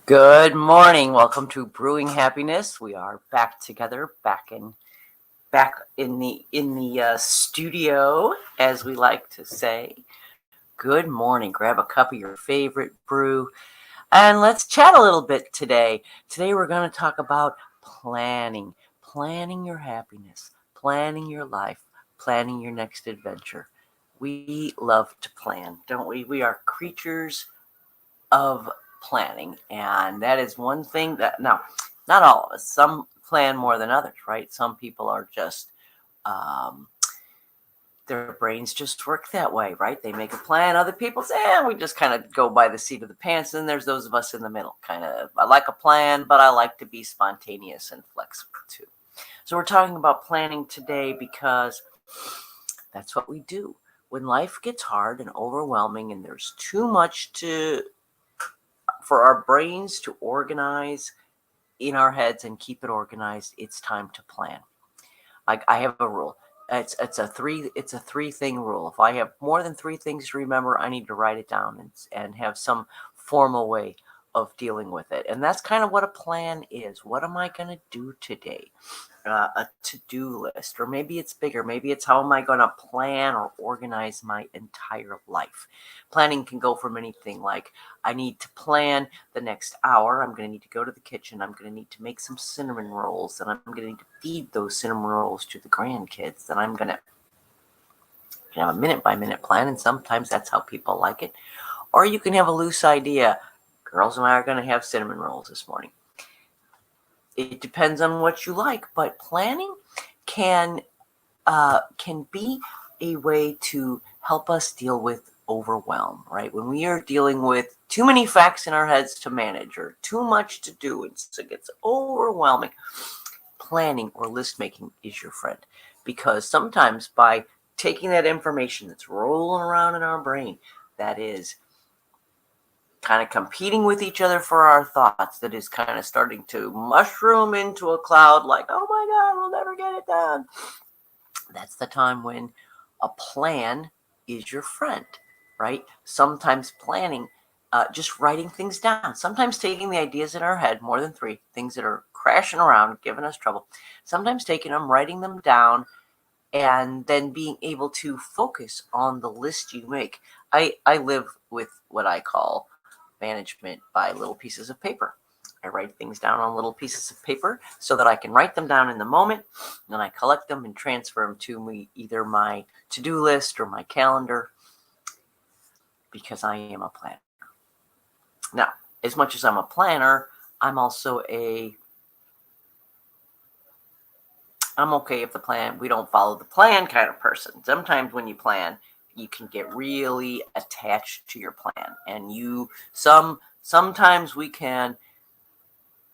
Good morning. Welcome to Brewing Happiness. We are back together, back in the studio, as we like to say. Good morning. Grab a cup of your favorite brew, and let's chat a little bit today. Today we're going to talk about planning your happiness, planning your life, planning your next adventure. We love to plan, don't we? We are creatures of planning, and that is one thing that, now, not all of us, some plan more than others, right? Some people are just their brains just work that way, right? They make a plan. Other people say, we just kind of go by the seat of the pants. And there's those of us in the middle, kind of, I like a plan, but I like to be spontaneous and flexible too. So we're talking about planning today because that's what we do when life gets hard and overwhelming and there's too much for our brains to organize in our heads and keep it organized. It's time to plan. I have a rule. It's a three thing rule. If I have more than three things to remember, I need to write it down and have some formal way of dealing with it. And that's kind of what a plan is. What am I going to do today? A to-do list, or maybe it's bigger. Maybe it's how am I going to plan or organize my entire life. Planning can go from anything like I need to plan the next hour. I'm going to need to go to the kitchen. I'm going to need to make some cinnamon rolls, and I'm going to need to feed those cinnamon rolls to the grandkids. And I'm going to have a minute by minute plan, and sometimes that's how people like it. Or you can have a loose idea. Girls and I are going to have cinnamon rolls this morning. It depends on what you like, but planning can be a way to help us deal with overwhelm, right? When we are dealing with too many facts in our heads to manage or too much to do, and so it gets overwhelming, planning or list making is your friend. Because sometimes by taking that information that's rolling around in our brain, that is kind of competing with each other for our thoughts, that is kind of starting to mushroom into a cloud like, oh my God, we'll never get it done. That's the time when a plan is your friend, right? Sometimes planning, just writing things down. Sometimes taking the ideas in our head, more than three, things that are crashing around, giving us trouble. Sometimes taking them, writing them down, and then being able to focus on the list you make. I live with what I call management by little pieces of paper. I write things down on little pieces of paper so that I can write them down in the moment. And then I collect them and transfer them to either my to-do list or my calendar, because I am a planner. Now, as much as I'm a planner, I'm also I'm okay if we don't follow the plan kind of person. Sometimes when you plan, you can get really attached to your plan, and sometimes we can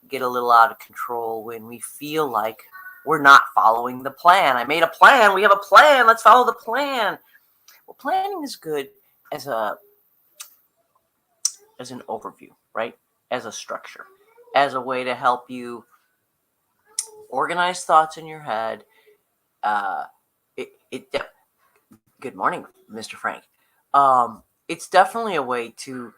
get a little out of control when we feel like we're not following the plan. I made a plan. We have a plan. Let's follow the plan. Well, planning is good as an overview, right? As a structure, as a way to help you organize thoughts in your head. Good morning, Mr. Frank. It's definitely a way to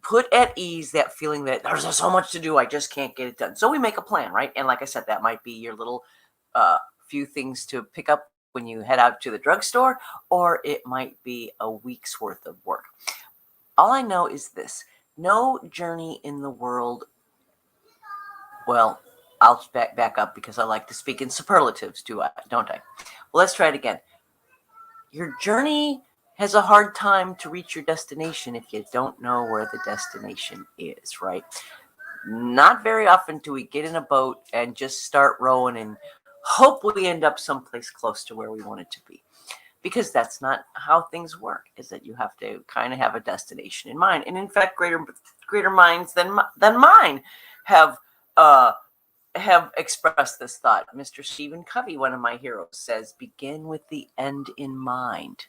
put at ease that feeling that there's so much to do, I just can't get it done. So we make a plan, right? And like I said, that might be your little few things to pick up when you head out to the drugstore, or it might be a week's worth of work. All I know is this: no journey in the world. Well, I'll back up because I like to speak in superlatives, don't I? Well, let's try it again. Your journey has a hard time to reach your destination if you don't know where the destination is, right? Not very often do we get in a boat and just start rowing and hope we end up someplace close to where we want it to be. Because that's not how things work, is that you have to kind of have a destination in mind. And in fact, greater minds than mine have expressed this thought. Mr. Stephen Covey, one of my heroes, says, begin with the end in mind,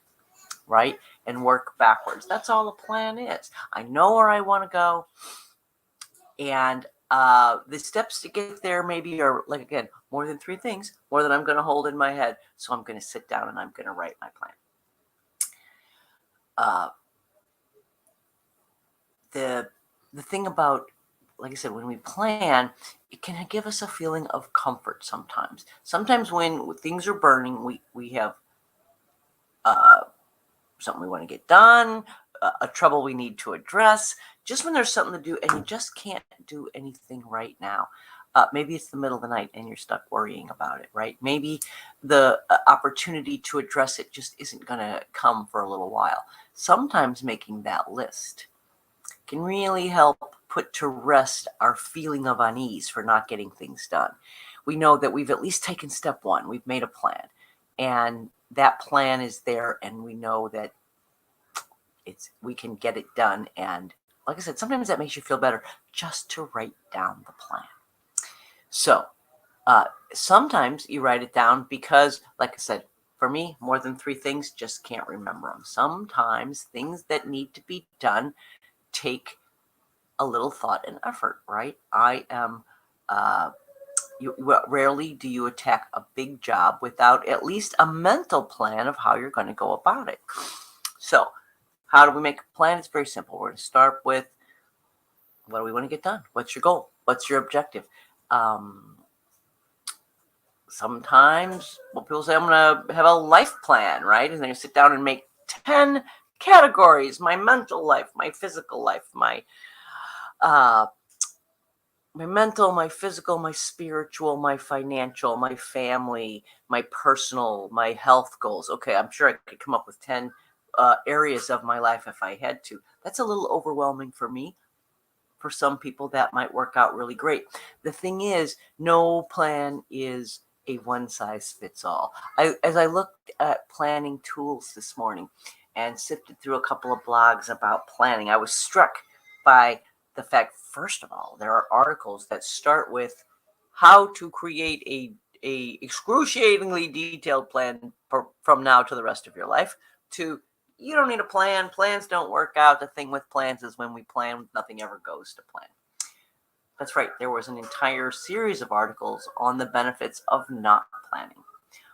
right? And work backwards. That's all a plan is. I know where I want to go. And the steps to get there maybe are, like, again, more than three things, more than I'm going to hold in my head. So I'm going to sit down and I'm going to write my plan. The thing about like I said, when we plan, it can give us a feeling of comfort sometimes. Sometimes when things are burning, we have something we want to get done, a trouble we need to address, just when there's something to do and you just can't do anything right now. Maybe it's the middle of the night and you're stuck worrying about it, right? Maybe the opportunity to address it just isn't going to come for a little while. Sometimes making that list can really help put to rest our feeling of unease for not getting things done. We know that we've at least taken step one. We've made a plan, and that plan is there, and we know that we can get it done. And like I said, sometimes that makes you feel better just to write down the plan. So sometimes you write it down because, like I said, for me, more than 3 things, just can't remember them. Sometimes things that need to be done take a little thought and effort, right? Rarely do you attack a big job without at least a mental plan of how you're going to go about it. So how do we make a plan? It's very simple. We're going to start with, what do we want to get done? What's your goal? What's your objective? Sometimes people say, I'm going to have a life plan, right? And then you sit down and make 10 categories: my mental life, my physical life, my mental, my physical, my spiritual, my financial, my family, my personal, my health goals. Okay, I'm sure I could come up with 10 areas of my life if I had to. That's a little overwhelming for me. For some people, that might work out really great. The thing is, no plan is a one-size-fits-all. As I looked at planning tools this morning and sifted through a couple of blogs about planning, I was struck by the fact, first of all, there are articles that start with how to create a excruciatingly detailed plan from now to the rest of your life, to you don't need a plan. Plans don't work out. The thing with plans is when we plan, nothing ever goes to plan. That's right. There was an entire series of articles on the benefits of not planning,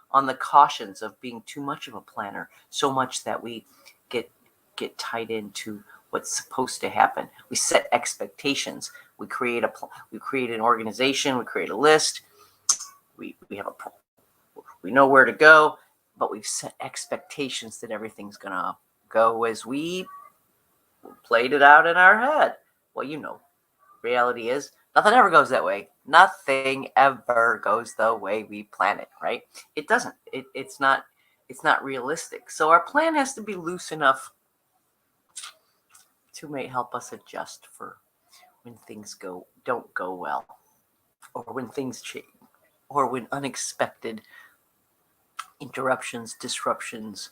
on the cautions of being too much of a planner, so much that we get tied into what's supposed to happen. We set expectations. We create an organization. We create a list. We know where to go, but we've set expectations that everything's gonna go as we played it out in our head. Well, reality is nothing ever goes that way. Nothing ever goes the way we plan it, right? It doesn't. It's not realistic. So our plan has to be loose enough to help us adjust for when things don't go well, or when things change, or when unexpected interruptions, disruptions,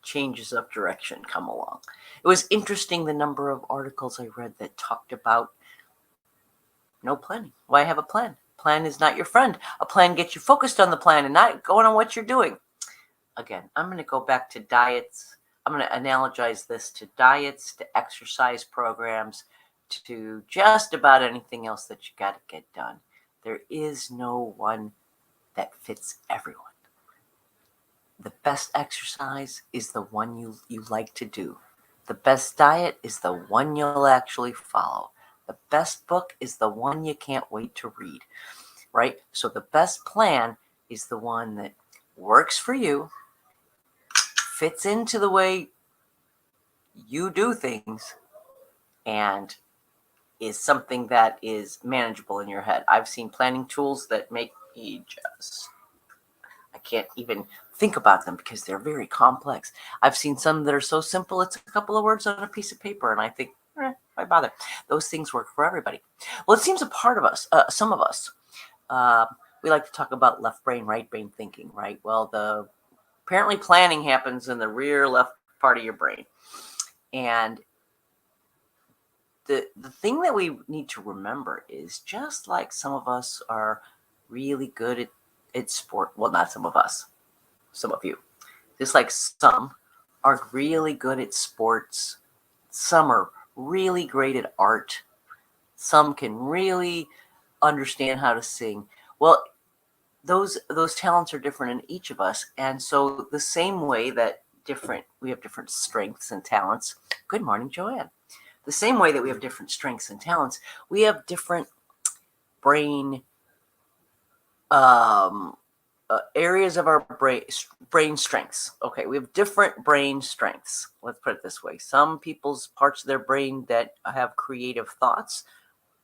changes of direction come along. It was interesting, the number of articles I read that talked about no planning. Why have a plan? Plan is not your friend. A plan gets you focused on the plan and not going on what you're doing. Again, I'm going to go back to diets. I'm going to analogize this to diets, to exercise programs, to just about anything else that you got to get done. There is no one that fits everyone. The best exercise is the one you like to do. The best diet is the one you'll actually follow. The best book is the one you can't wait to read, right? So the best plan is the one that works for you, fits into the way you do things, and is something that is manageable in your head. I've seen planning tools that make me I can't even think about them because they're very complex. I've seen some that are so simple, it's a couple of words on a piece of paper, and I think, why bother? Those things work for everybody. Well, it seems a part of us, some of us, we like to talk about left brain, right brain thinking, right? Well, apparently planning happens in the rear left part of your brain. And the thing that we need to remember is, just like some of us are really good at sport, well, not some of us, some of you, just like some are really good at sports, some are really great at art, some can really understand how to sing. Well, those talents are different in each of us, and so the same way that we have different strengths and talents. Good morning, Joanne. the same way that we have different strengths and talents, we have different brain areas of our brain strengths. Okay, we have different brain strengths. Let's put it this way. Some people's parts of their brain that have creative thoughts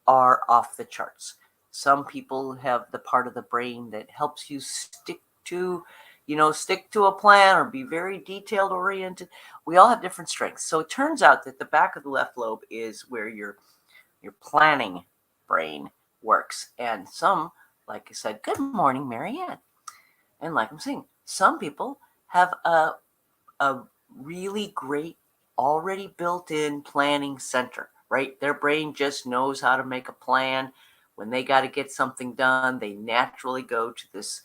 are off the charts. Some people have the part of the brain that helps you stick to a plan or be very detailed oriented. We all have different strengths. So it turns out that the back of the left lobe is where your planning brain works. And some, like I said, good morning, Marianne. And like I'm saying, some people have a really great already built-in planning center, right? Their brain just knows how to make a plan. When they got to get something done, they naturally go to this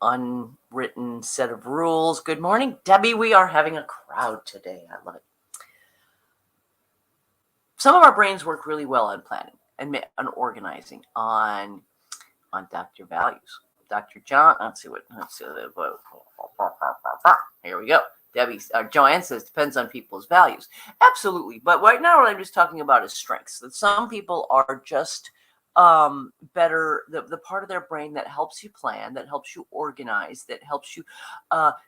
unwritten set of rules. Good morning, Debbie. We are having a crowd today. I love it. Some of our brains work really well on planning and on organizing, on Dr. Values. Dr. John, here we go. Debbie, Joanne says, depends on people's values. Absolutely. But right now, what I'm just talking about is strengths. That some people are just better, the part of their brain that helps you plan, that helps you organize, that helps you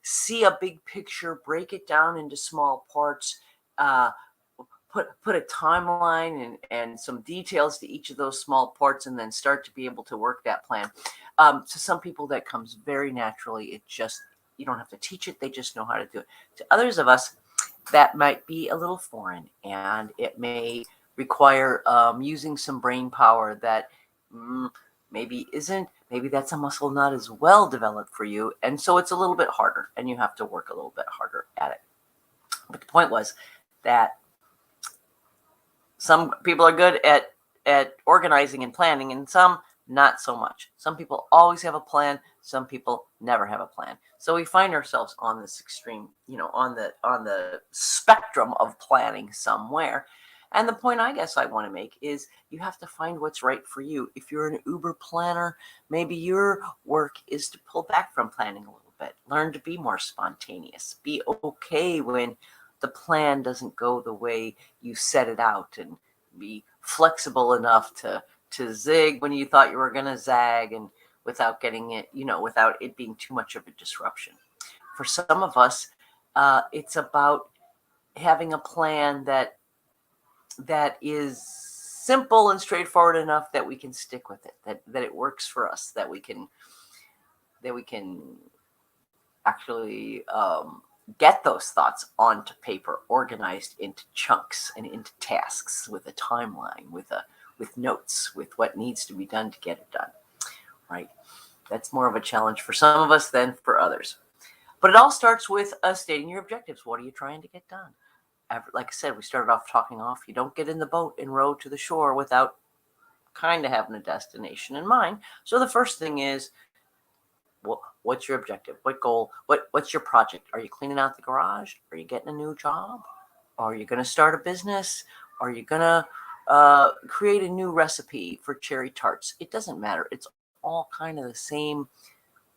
see a big picture, break it down into small parts, put a timeline and some details to each of those small parts, and then start to be able to work that plan. To some people, that comes very naturally. It just, you don't have to teach it. They just know how to do it. To others of us, that might be a little foreign, and it may require using some brain power that maybe that's a muscle not as well developed for you. And so it's a little bit harder, and you have to work a little bit harder at it. But the point was that some people are good at organizing and planning, and some not so much. Some people always have a plan. Some people never have a plan. So we find ourselves on this extreme, on the spectrum of planning somewhere. And the point I guess I want to make is you have to find what's right for you. If you're an uber planner, maybe your work is to pull back from planning a little bit. Learn to be more spontaneous. Be okay when the plan doesn't go the way you set it out, and be flexible enough to zig when you thought you were going to zag, and without getting it, without it being too much of a disruption. For some of us, it's about having a plan that is simple and straightforward enough that we can stick with it, that it works for us, that we can actually get those thoughts onto paper, organized into chunks and into tasks with a timeline, with notes, with what needs to be done to get it done, right? That's more of a challenge for some of us than for others. But it all starts with stating your objectives. What are you trying to get done? Like I said, we started off talking off. You don't get in the boat and row to the shore without kind of having a destination in mind. So the first thing is, what's your objective? What goal? What's your project? Are you cleaning out the garage? Are you getting a new job? Are you going to start a business? Are you going to create a new recipe for cherry tarts? It doesn't matter. It's all kind of the same.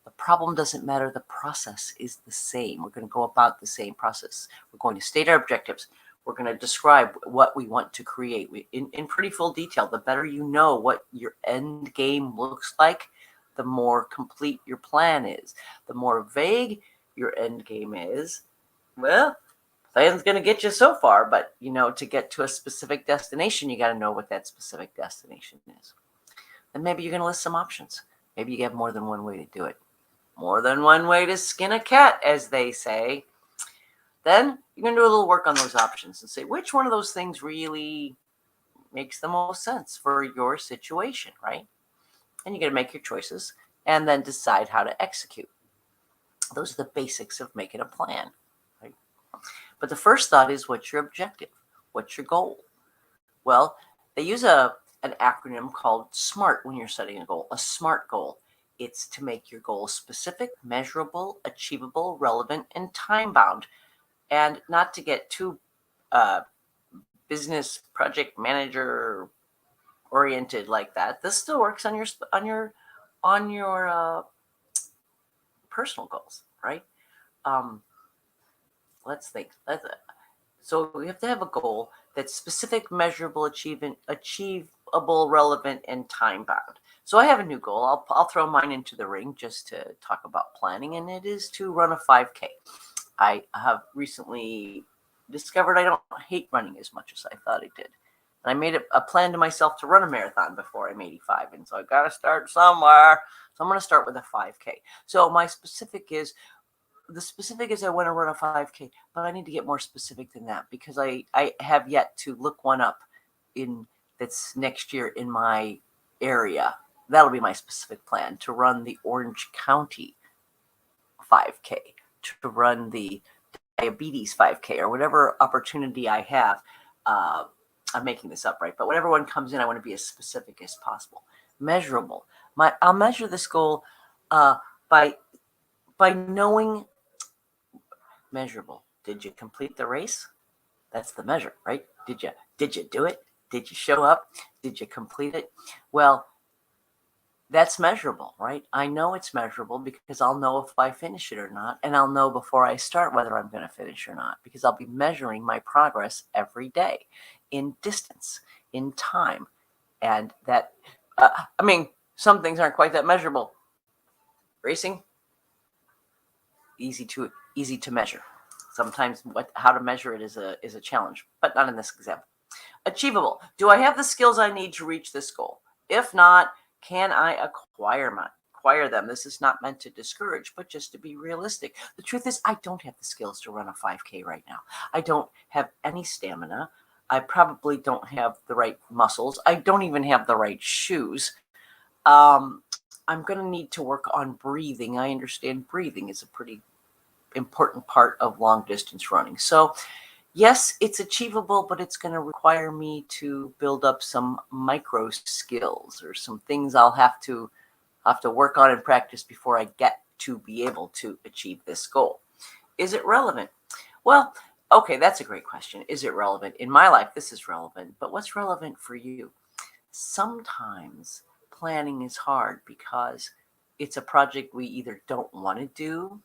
The problem doesn't matter. The process is the same. We're going to go about the same process. We're going to state our objectives. We're going to describe what we want to create in pretty full detail. The better you know what your end game looks like, the more complete your plan is. The more vague your end game is, well, plan's going to get you so far, but to get to a specific destination, you got to know what that specific destination is. And maybe you're going to list some options. Maybe you have more than one way to do it. More than one way to skin a cat, as they say. Then you're going to do a little work on those options and say, which one of those things really makes the most sense for your situation, right? And you're going to make your choices and then decide how to execute. Those are the basics of making a plan, right? But the first thought is, what's your objective? What's your goal? Well, they use an acronym called SMART when you're setting a goal, a SMART goal. It's to make your goal specific, measurable, achievable, relevant, and time-bound. And not to get too business project manager oriented like that. This still works on your personal goals, right? Let's think. So we have to have a goal that's specific, measurable, achievable, relevant, and time bound. So I have a new goal. I'll throw mine into the ring just to talk about planning, and it is to run a 5K. I have recently discovered I don't hate running as much as I thought I did. And I made a plan to myself to run a marathon before I'm 85. And so I got to start somewhere. So I'm going to start with a 5K. So the specific is I want to run a 5K, but I need to get more specific than that because I have yet to look one up that's next year in my area. That'll be my specific plan, to run the Orange County 5K, to run the diabetes 5K, or whatever opportunity I have. I'm making this up, right? But whatever one comes in, I want to be as specific as possible. Measurable. I'll measure this goal by knowing. Measurable. Did you complete the race? That's the measure, right? Did you do it? Did you show up? Did you complete it? Well, that's measurable, right? I know it's measurable because I'll know if I finish it or not, and I'll know before I start whether I'm going to finish or not, because I'll be measuring my progress every day in distance, in time. And that, some things aren't quite that measurable. Racing, easy to measure. Sometimes how to measure it is a challenge, but not in this example. Achievable. Do I have the skills I need to reach this goal? If not, can I acquire them? This is not meant to discourage, but just to be realistic. The truth is, I don't have the skills to run a 5K right now. I don't have any stamina. I probably don't have the right muscles. I don't even have the right shoes. I'm going to need to work on breathing. I understand breathing is a pretty important part of long distance running. So yes, it's achievable, but it's going to require me to build up some micro skills or some things I'll have to work on and practice before I get to be able to achieve this goal. Is it relevant? Well, okay, that's a great question. Is it relevant? In my life, this is relevant, but what's relevant for you? Sometimes planning is hard because it's a project we either don't want to do,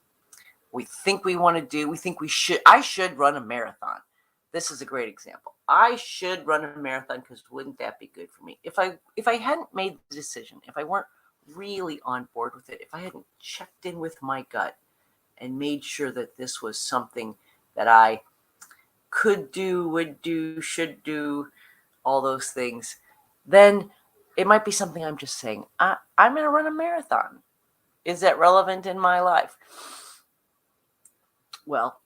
we think we want to do, we think I should run a marathon. This is a great example. I should run a marathon because wouldn't that be good for me? If I hadn't made the decision, if I weren't really on board with it, if I hadn't checked in with my gut and made sure that this was something that I could do, would do, should do, all those things, then it might be something I'm just saying, I'm going to run a marathon. Is that relevant in my life? Well,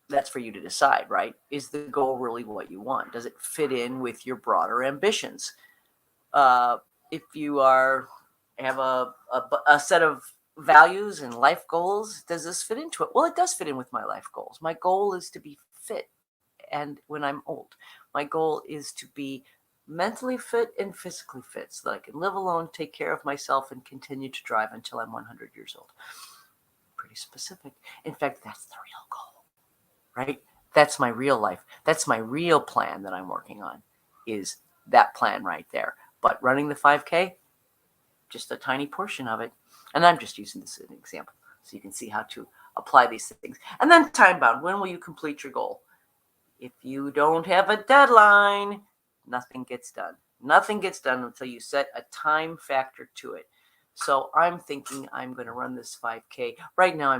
that's for you to decide, right? Is the goal really what you want? Does it fit in with your broader ambitions? If you have a set of values and life goals, does this fit into it? Well, it does fit in with my life goals. My goal is to be fit, and when I'm old, my goal is to be mentally fit and physically fit so that I can live alone, take care of myself, and continue to drive until I'm 100 years old. Pretty specific. In fact, that's the real goal, right? That's my real life. That's my real plan that I'm working on, is that plan right there. But running the 5K, just a tiny portion of it. And I'm just using this as an example so you can see how to apply these things. And then time bound. When will you complete your goal? If you don't have a deadline, nothing gets done. Nothing gets done until you set a time factor to it. So I'm thinking I'm going to run this 5K. Right now,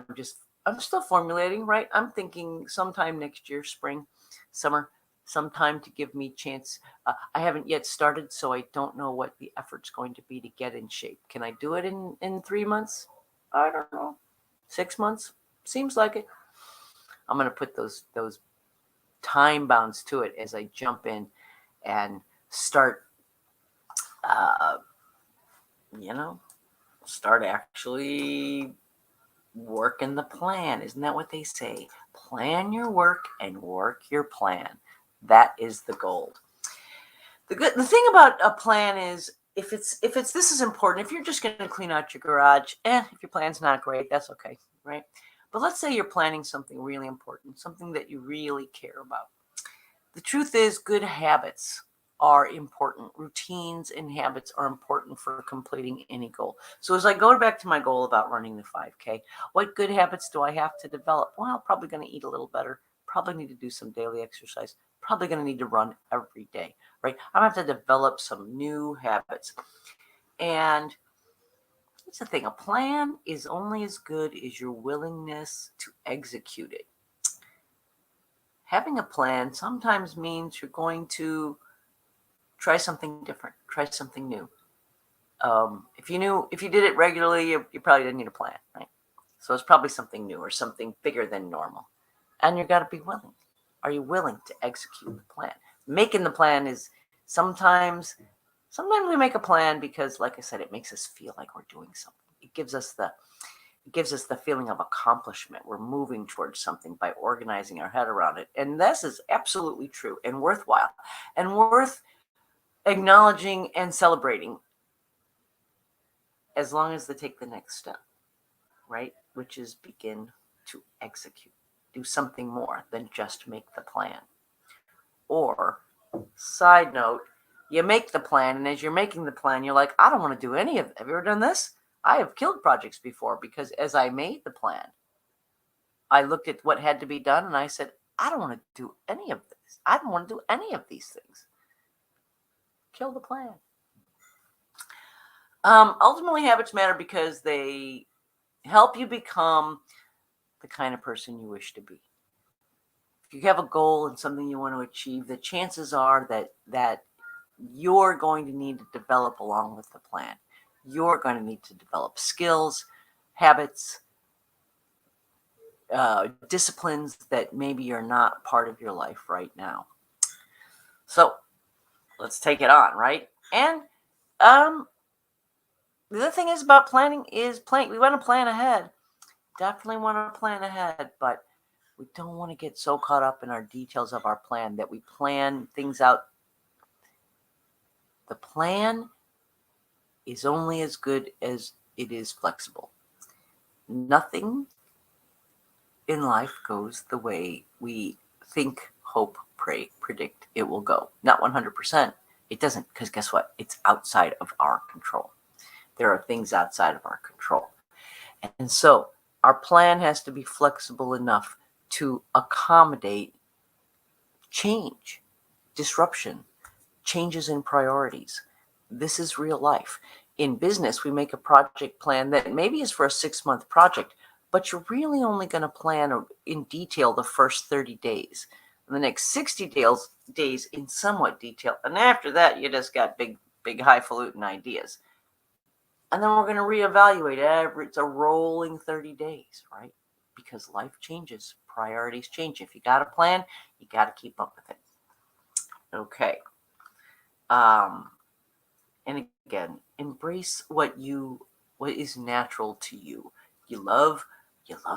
I'm still formulating, right? I'm thinking sometime next year, spring, summer, sometime to give me chance. I haven't yet started, so I don't know what the effort's going to be to get in shape. Can I do it in 3 months? I don't know. 6 months? Seems like it. I'm going to put those time bounds to it as I jump in and start, start actually working the plan. Isn't that what they say? Plan your work and work your plan. That is the gold. The thing about a plan is, if it's this is important. If you're just going to clean out your garage, if your plan's not great, that's okay, right? But let's say you're planning something really important, something that you really care about. The truth is, good habits are important. Routines and habits are important for completing any goal. So as I go back to my goal about running the 5K, what good habits do I have to develop? Well, I'm probably going to eat a little better, probably need to do some daily exercise, probably going to need to run every day, right? I'm going to have to develop some new habits. And here's the thing, a plan is only as good as your willingness to execute it. Having a plan sometimes means you're going to try something different, try something new. If you did it regularly, you probably didn't need a plan, right? So it's probably something new or something bigger than normal. And you got to be willing. Are you willing to execute the plan? Making the plan is sometimes we make a plan because, like I said, it makes us feel like we're doing something. It gives us the feeling of accomplishment. We're moving towards something by organizing our head around it. And this is absolutely true and worthwhile and worth acknowledging and celebrating, as long as they take the next step, right? Which is begin to execute. Do something more than just make the plan. Or, side note, you make the plan, and as you're making the plan, you're like, I don't want to do any of it. Have you ever done this? I have killed projects before because as I made the plan, I looked at what had to be done and I said, I don't want to do any of this. I don't want to do any of these things. Kill the plan. Ultimately, habits matter because they help you become the kind of person you wish to be. If you have a goal and something you want to achieve, the chances are that you're going to need to develop along with the plan. You're going to need to develop skills, habits, disciplines that maybe are not part of your life right now. So let's take it on, right? And the other thing is about planning is we want to plan ahead. Definitely want to plan ahead, but we don't want to get so caught up in our details of our plan that we plan things out. The plan is only as good as it is flexible. Nothing in life goes the way we think, hope, pray, predict it will go. Not 100%. It doesn't, because guess what? It's outside of our control. There are things outside of our control. And so our plan has to be flexible enough to accommodate change, disruption, changes in priorities. This is real life. In business, we make a project plan that maybe is for a 6-month project, but you're really only going to plan in detail the first 30 days. And the next 60 days in somewhat detail. And after that, you just got big highfalutin ideas. And then we're going to reevaluate it's a rolling 30 days, right? Because life changes, priorities change. If you got a plan, you got to keep up with it. Okay. And again, embrace what is natural to you. You love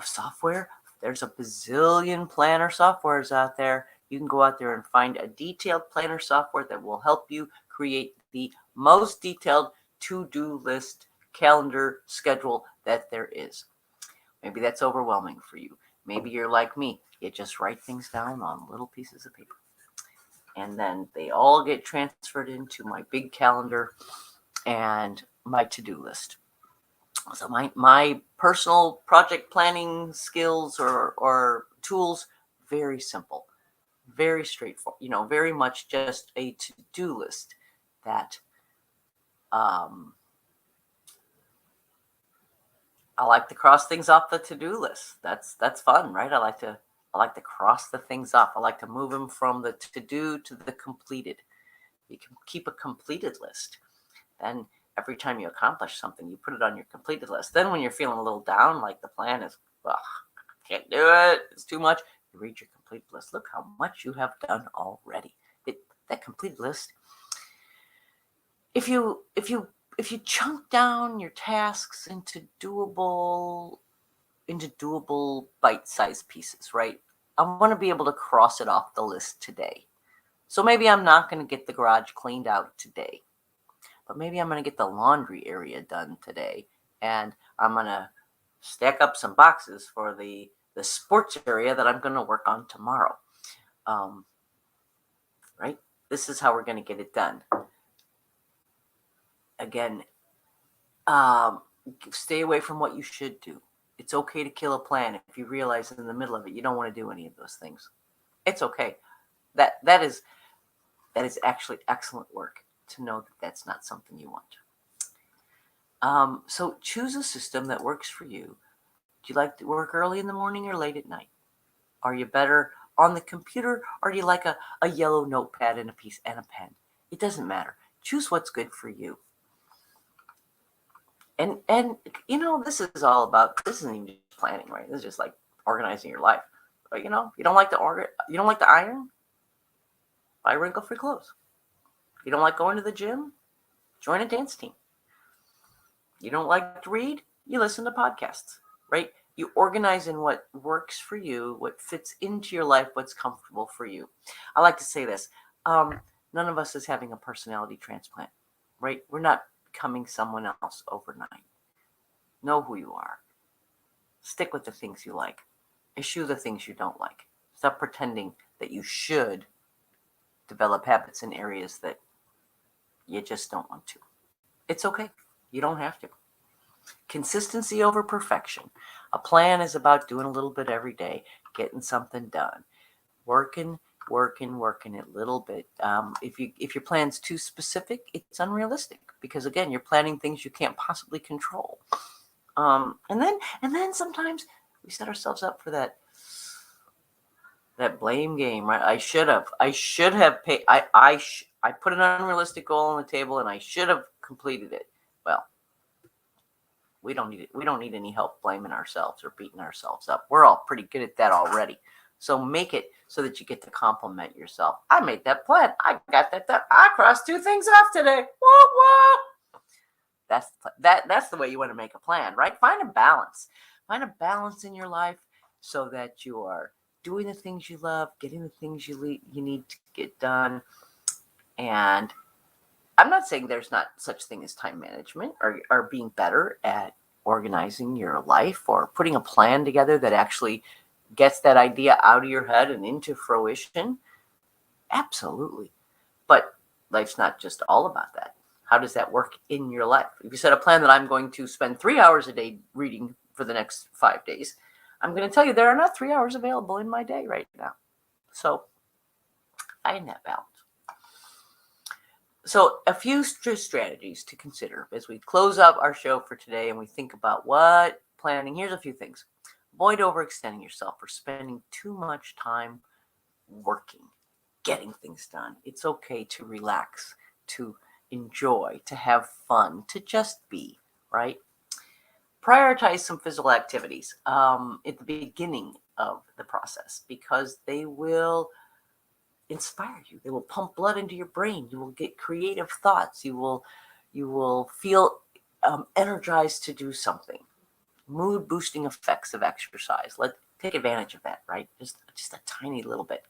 software. There's a bazillion planner softwares out there. You can go out there and find a detailed planner software that will help you create the most detailed to-do list, calendar, schedule that there is. Maybe that's overwhelming for you. Maybe you're like me. You just write things down on little pieces of paper. And then they all get transferred into my big calendar and my to-do list. So my personal project planning skills or tools, very simple, very straightforward, very much just a to-do list that I like to cross things off the to-do list. That's fun, right? I like to cross the things off. I like to move them from the to-do to the completed. You can keep a completed list. Then every time you accomplish something, you put it on your completed list. Then when you're feeling a little down, like the plan is, can't do it, it's too much, you read your completed list. Look how much you have done already. That completed list, if you chunk down your tasks into doable bite-sized pieces, right? I want to be able to cross it off the list today. So maybe I'm not going to get the garage cleaned out today, but maybe I'm going to get the laundry area done today, and I'm going to stack up some boxes for the sports area that I'm going to work on tomorrow. Right? This is how we're going to get it done. Again, stay away from what you should do. It's okay to kill a plan if you realize in the middle of it you don't want to do any of those things. It's okay. That is actually excellent work to know that that's not something you want. So choose a system that works for you. Do you like to work early in the morning or late at night? Are you better on the computer, or do you like a yellow notepad and a pen? It doesn't matter. Choose what's good for you. And this is all about, this isn't even just planning, right? This is just like organizing your life. But you don't like to iron? Buy wrinkle-free clothes. You don't like going to the gym? Join a dance team. You don't like to read? You listen to podcasts, right? You organize in what works for you, what fits into your life, what's comfortable for you. I like to say this. None of us is having a personality transplant, right? We're not becoming someone else overnight. Know who you are. Stick with the things you like. Eschew the things you don't like. Stop pretending that you should develop habits in areas that you just don't want to. It's okay. You don't have to. Consistency over perfection. A plan is about doing a little bit every day, getting something done, working a little bit. If your plan's too specific, it's unrealistic, because again, you're planning things you can't possibly control. And then sometimes we set ourselves up for that blame game, right? I should have paid. I put an unrealistic goal on the table, and I should have completed it. Well, we don't need it. We don't need any help blaming ourselves or beating ourselves up. We're all pretty good at that already. So make it so that you get to compliment yourself. I made that plan. I got that done. I crossed 2 things off today. Whoa, whoa. That's the way you want to make a plan, right? Find a balance. Find a balance in your life so that you are doing the things you love, getting the things you need to get done. And I'm not saying there's not such thing as time management or being better at organizing your life or putting a plan together that actually gets that idea out of your head and into fruition. Absolutely. But life's not just all about that. How does that work in your life? If you set a plan that I'm going to spend 3 hours a day reading for the next 5 days, I'm going to tell you there are not 3 hours available in my day right now. So find that balance. So a few strategies to consider as we close up our show for today and we think about what planning. Here's a few things. Avoid overextending yourself or spending too much time working, getting things done. It's okay to relax, to enjoy, to have fun, to just be, right? Prioritize some physical activities at the beginning of the process, because they will inspire you. They will pump blood into your brain. You will get creative thoughts. You will feel energized to do something. Mood boosting effects of exercise. Take advantage of that, right? Just a tiny little bit.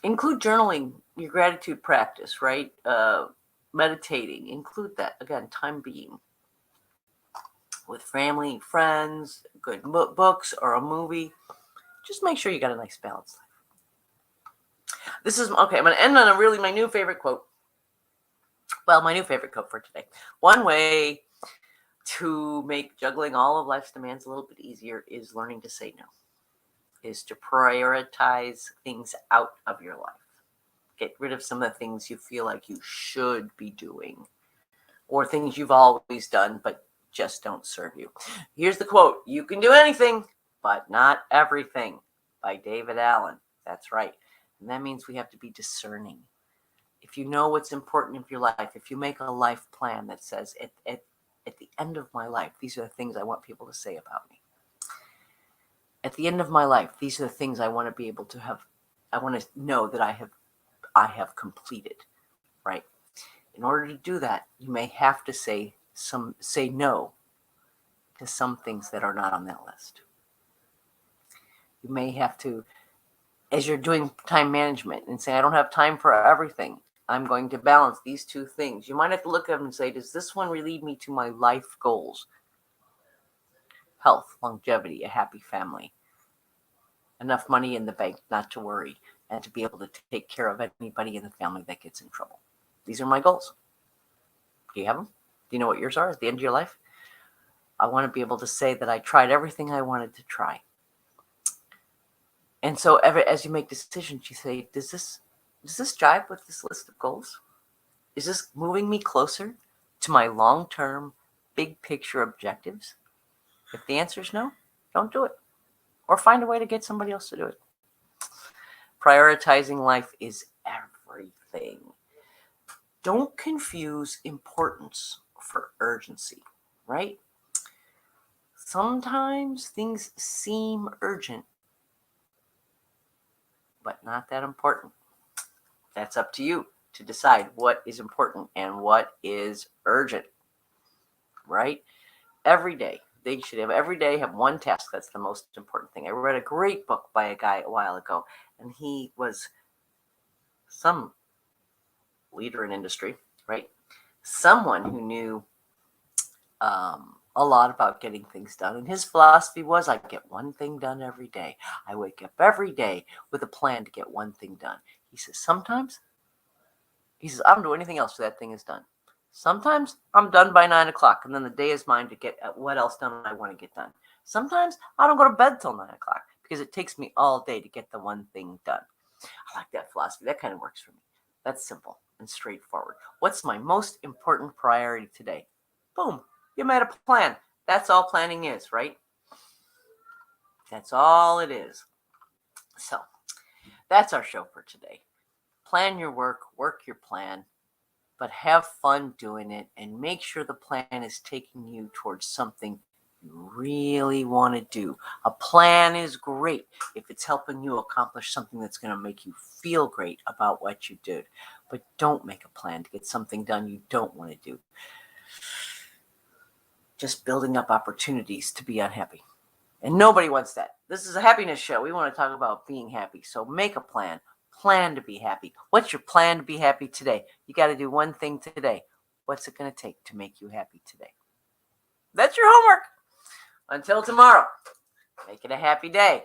Include journaling, your gratitude practice, right? Meditating. Include that. Again, time being with family, friends, good books, or a movie. Just make sure you got a nice balance. This is okay. I'm going to end on my new favorite quote. Well, my new favorite quote for today. One way to make juggling all of life's demands a little bit easier is learning to say no. Is to prioritize things out of your life. Get rid of some of the things you feel like you should be doing, or things you've always done but just don't serve you. Here's the quote. You can do anything, but not everything, by David Allen. That's right. And that means we have to be discerning. If you know what's important in your life, if you make a life plan that says at the end of my life, these are the things I want people to say about me. At the end of my life, these are the things I want to be able to have. I want to know that I have completed, right? In order to do that, you may have to say no to some things that are not on that list. You may have to, as you're doing time management and say, I don't have time for everything. I'm going to balance these 2 things. You might have to look at them and say, does this one lead me to my life goals? Health, longevity, a happy family, enough money in the bank not to worry, and to be able to take care of anybody in the family that gets in trouble. These are my goals. Do you have them? Do you know what yours are at the end of your life? I want to be able to say that I tried everything I wanted to try. And so as you make decisions, you say, does this jive with this list of goals? Is this moving me closer to my long-term, big picture objectives? If the answer is no, don't do it. Or find a way to get somebody else to do it. Prioritizing life is everything. Don't confuse importance for urgency, right? Sometimes things seem urgent, but not that important. That's up to you to decide what is important and what is urgent, right? Every day, they should have every day have one task that's the most important thing. I read a great book by a guy a while ago, and he was some leader in industry, right? Someone who knew a lot about getting things done. And his philosophy was, I get one thing done every day. I wake up every day with a plan to get one thing done. He says, I don't do anything else till that thing is done. Sometimes I'm done by 9 o'clock, and then the day is mine to get what else done I want to get done. Sometimes I don't go to bed till 9 o'clock because it takes me all day to get the one thing done. I like that philosophy. That kind of works for me. That's simple and straightforward. What's my most important priority today? Boom. You made a plan. That's all planning is, right? That's all it is. So that's our show for today. Plan your work your plan, but have fun doing it and make sure the plan is taking you towards something you really want to do. A plan is great if it's helping you accomplish something that's going to make you feel great about what you did. But don't make a plan to get something done you don't want to do. Just building up opportunities to be unhappy. And nobody wants that. This is a happiness show. We want to talk about being happy. So make a plan. Plan to be happy. What's your plan to be happy today? You got to do one thing today. What's it going to take to make you happy today? That's your homework. Until tomorrow, make it a happy day.